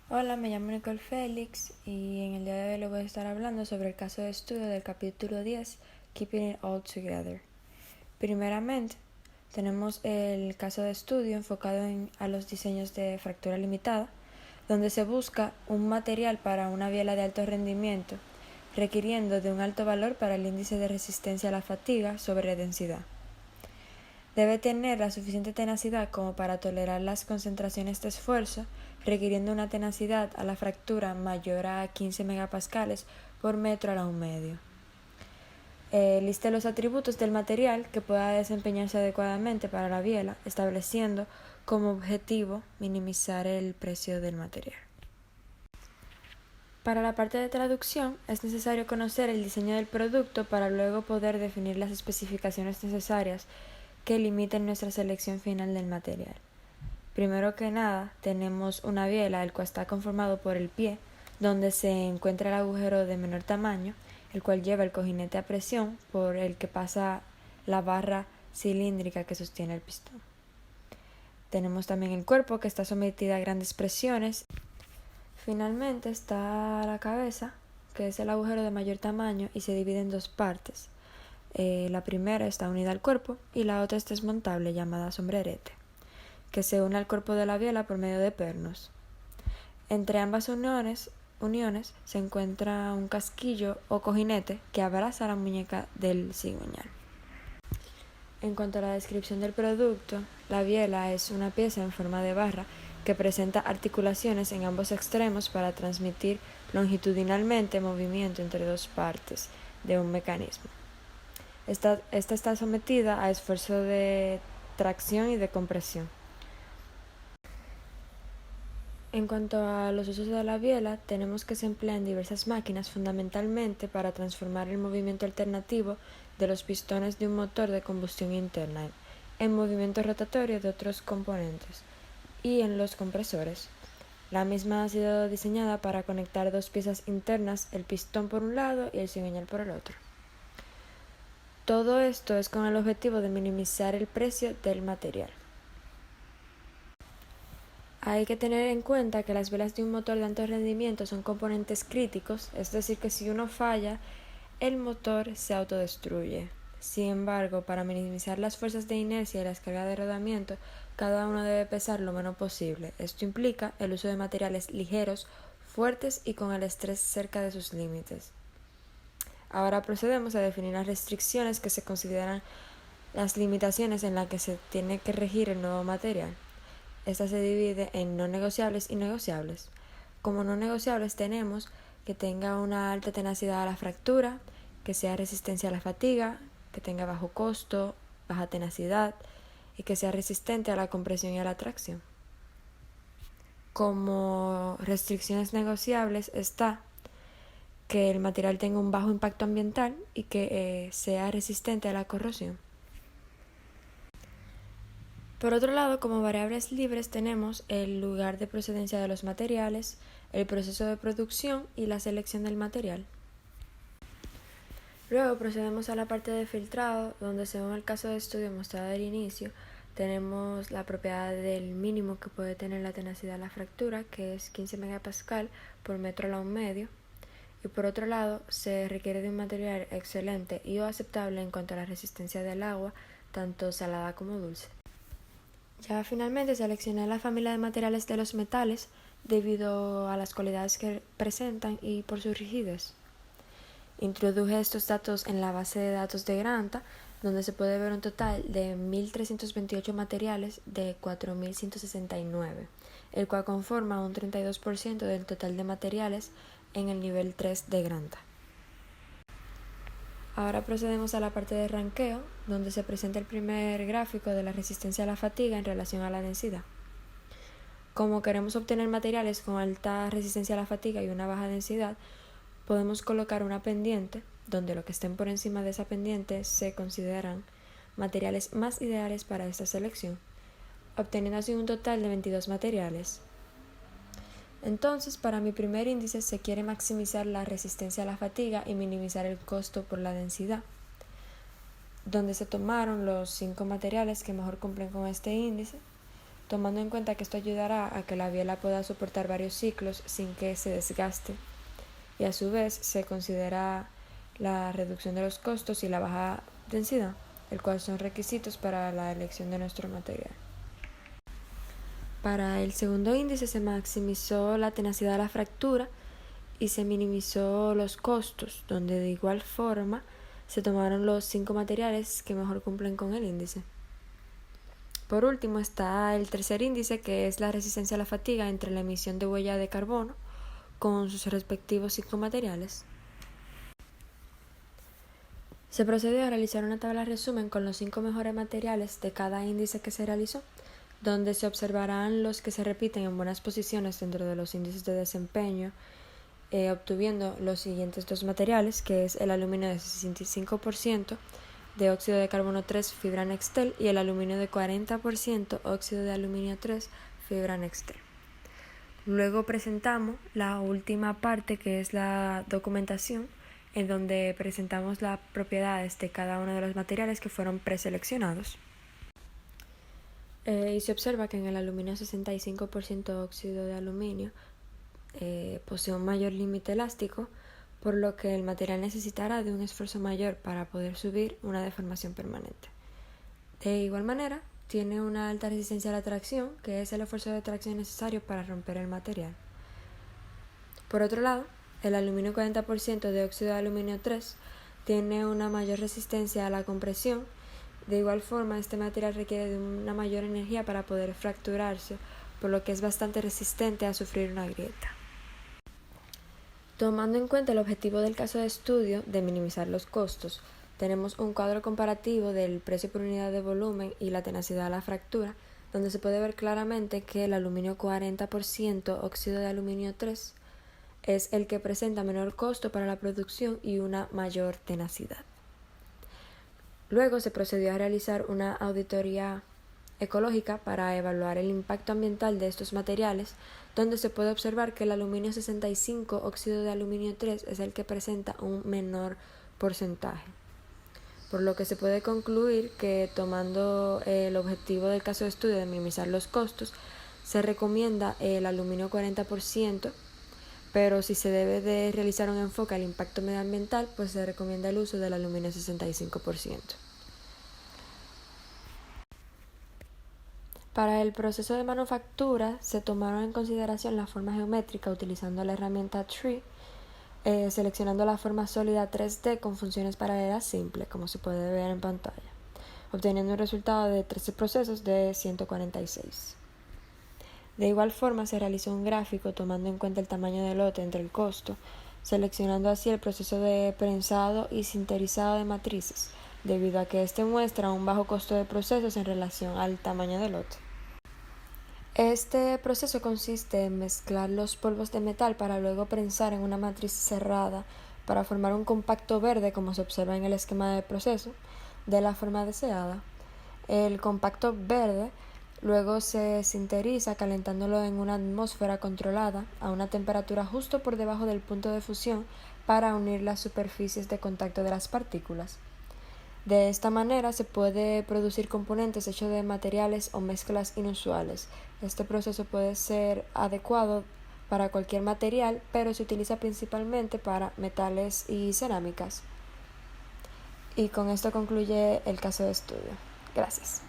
Hola, me llamo Nicole Félix y en el día de hoy les voy a estar hablando sobre el caso de estudio del capítulo 10, Keeping It All Together. Primeramente, tenemos el caso de estudio enfocado a los diseños de fractura limitada, donde se busca un material para una biela de alto rendimiento, requiriendo de un alto valor para el índice de resistencia a la fatiga sobre densidad. Debe tener la suficiente tenacidad como para tolerar las concentraciones de esfuerzo, requiriendo una tenacidad a la fractura mayor a 15 megapascales por metro a la 1 medio. Liste los atributos del material que pueda desempeñarse adecuadamente para la biela, estableciendo como objetivo minimizar el precio del material. Para la parte de traducción es necesario conocer el diseño del producto para luego poder definir las especificaciones necesarias que limiten nuestra selección final del material. Primero que nada, tenemos una biela, el cual está conformado por el pie, donde se encuentra el agujero de menor tamaño, el cual lleva el cojinete a presión por el que pasa la barra cilíndrica que sostiene el pistón. Tenemos también el cuerpo, que está sometido a grandes presiones. Finalmente está la cabeza, que es el agujero de mayor tamaño y se divide en dos partes. La primera está unida al cuerpo y la otra es desmontable, llamada sombrerete, que se une al cuerpo de la biela por medio de pernos. Entre ambas uniones se encuentra un casquillo o cojinete que abraza la muñeca del cigüeñal. En cuanto a la descripción del producto, la biela es una pieza en forma de barra que presenta articulaciones en ambos extremos para transmitir longitudinalmente movimiento entre dos partes de un mecanismo. Esta está sometida a esfuerzo de tracción y de compresión. En cuanto a los usos de la biela, tenemos que se emplea en diversas máquinas, fundamentalmente para transformar el movimiento alternativo de los pistones de un motor de combustión interna en movimiento rotatorio de otros componentes y en los compresores. La misma ha sido diseñada para conectar dos piezas internas, el pistón por un lado y el cigüeñal por el otro. Todo esto es con el objetivo de minimizar el precio del material. Hay que tener en cuenta que las bielas de un motor de alto rendimiento son componentes críticos, es decir, que si uno falla, el motor se autodestruye. Sin embargo, para minimizar las fuerzas de inercia y las cargas de rodamiento, cada uno debe pesar lo menos posible. Esto implica el uso de materiales ligeros, fuertes y con el estrés cerca de sus límites. Ahora procedemos a definir las restricciones que se consideran las limitaciones en las que se tiene que regir el nuevo material. Esta se divide en no negociables y negociables. Como no negociables tenemos que tenga una alta tenacidad a la fractura, que sea resistencia a la fatiga, que tenga bajo costo, baja tenacidad y que sea resistente a la compresión y a la tracción. Como restricciones negociables está que el material tenga un bajo impacto ambiental y que sea resistente a la corrosión. Por otro lado, como variables libres tenemos el lugar de procedencia de los materiales, el proceso de producción y la selección del material. Luego procedemos a la parte de filtrado, donde según el caso de estudio mostrado al inicio, tenemos la propiedad del mínimo que puede tener la tenacidad de la fractura, que es 15 megapascal por metro a la 1 medio. Y por otro lado, se requiere de un material excelente y o aceptable en cuanto a la resistencia del agua, tanto salada como dulce. Ya finalmente seleccioné la familia de materiales de los metales debido a las cualidades que presentan y por su rigidez. Introduje estos datos en la base de datos de Granta, donde se puede ver un total de 1.328 materiales de 4.169, el cual conforma un 32% del total de materiales en el nivel 3 de Granta. Ahora procedemos a la parte de ranqueo, donde se presenta el primer gráfico de la resistencia a la fatiga en relación a la densidad. Como queremos obtener materiales con alta resistencia a la fatiga y una baja densidad, podemos colocar una pendiente, donde lo que estén por encima de esa pendiente se consideran materiales más ideales para esta selección, obteniendo así un total de 22 materiales. Entonces, para mi primer índice se quiere maximizar la resistencia a la fatiga y minimizar el costo por la densidad, donde se tomaron los 5 materiales que mejor cumplen con este índice, tomando en cuenta que esto ayudará a que la biela pueda soportar varios ciclos sin que se desgaste, y a su vez se considera la reducción de los costos y la baja densidad, el cual son requisitos para la elección de nuestro material. Para el segundo índice se maximizó la tenacidad de la fractura y se minimizó los costos, donde de igual forma se tomaron los 5 materiales que mejor cumplen con el índice. Por último está el tercer índice, que es la resistencia a la fatiga entre la emisión de huella de carbono con sus respectivos 5 materiales. Se procedió a realizar una tabla resumen con los 5 mejores materiales de cada índice que se realizó, donde se observarán los que se repiten en buenas posiciones dentro de los índices de desempeño, obteniendo los siguientes 2 materiales, que es el aluminio de 65% de óxido de carbono 3 fibra Nextel y el aluminio de 40% óxido de aluminio 3 fibra Nextel. Luego presentamos la última parte, que es la documentación, en donde presentamos las propiedades de cada uno de los materiales que fueron preseleccionados. Y se observa que en el aluminio 65% óxido de aluminio posee un mayor límite elástico, por lo que el material necesitará de un esfuerzo mayor para poder subir una deformación permanente. De igual manera, tiene una alta resistencia a la tracción, que es el esfuerzo de tracción necesario para romper el material. Por otro lado, el aluminio 40% de óxido de aluminio 3 tiene una mayor resistencia a la compresión. De igual forma, este material requiere de una mayor energía para poder fracturarse, por lo que es bastante resistente a sufrir una grieta. Tomando en cuenta el objetivo del caso de estudio de minimizar los costos, tenemos un cuadro comparativo del precio por unidad de volumen y la tenacidad a la fractura, donde se puede ver claramente que el aluminio 40% óxido de aluminio 3 es el que presenta menor costo para la producción y una mayor tenacidad. Luego se procedió a realizar una auditoría ecológica para evaluar el impacto ambiental de estos materiales, donde se puede observar que el aluminio 65 óxido de aluminio 3 es el que presenta un menor porcentaje, por lo que se puede concluir que, tomando el objetivo del caso de estudio de minimizar los costos, se recomienda el aluminio 40%, pero si se debe de realizar un enfoque al impacto medioambiental, pues se recomienda el uso del aluminio 65%. Para el proceso de manufactura se tomaron en consideración la forma geométrica utilizando la herramienta Tree, seleccionando la forma sólida 3D con funciones paralelas simples, como se puede ver en pantalla, obteniendo un resultado de 13 procesos de 146. De igual forma se realizó un gráfico tomando en cuenta el tamaño del lote entre el costo, seleccionando así el proceso de prensado y sinterizado de matrices, debido a que este muestra un bajo costo de procesos en relación al tamaño del lote. Este proceso consiste en mezclar los polvos de metal para luego prensar en una matriz cerrada para formar un compacto verde, como se observa en el esquema de proceso, de la forma deseada. El compacto verde luego se sinteriza calentándolo en una atmósfera controlada a una temperatura justo por debajo del punto de fusión para unir las superficies de contacto de las partículas. De esta manera se puede producir componentes hechos de materiales o mezclas inusuales. Este proceso puede ser adecuado para cualquier material, pero se utiliza principalmente para metales y cerámicas. Y con esto concluye el caso de estudio. Gracias.